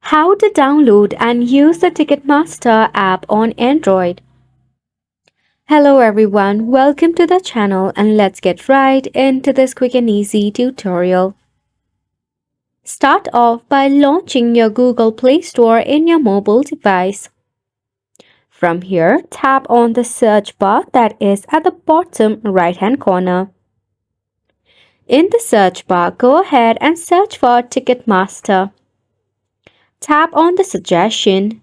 How to download and use the Ticketmaster app on Android. Hello everyone, welcome to the channel and let's get right into this quick and easy tutorial. Start off by launching your Google Play Store in your mobile device. From here, tap on the search bar that is at the bottom right hand corner. In the search bar, go ahead and search for Ticketmaster. Tap on the suggestion.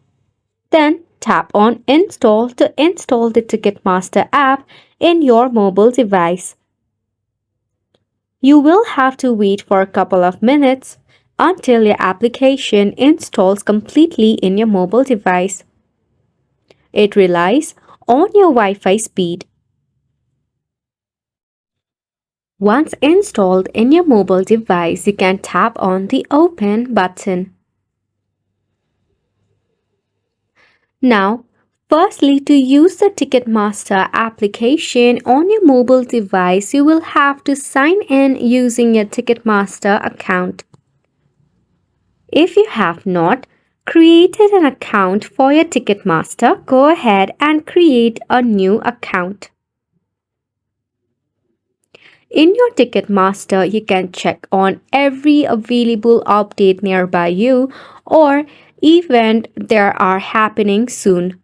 Then tap on Install to install the Ticketmaster app in your mobile device. You will have to wait for a couple of minutes until your application installs completely in your mobile device. It relies on your Wi-Fi speed. Once installed in your mobile device, you can tap on the Open button. Now, firstly, to use the Ticketmaster application on your mobile device, you will have to sign in using your Ticketmaster account. If you have not created an account for your Ticketmaster, go ahead and create a new account. In your Ticketmaster, you can check on every available update nearby you or event there are happening soon.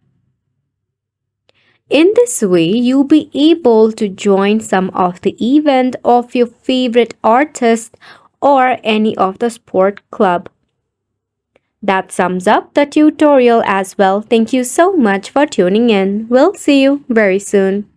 In this way, you'll be able to join some of the event of your favorite artist or any of the sport club. That sums up the tutorial as well. Thank you so much for tuning in. We'll see you very soon.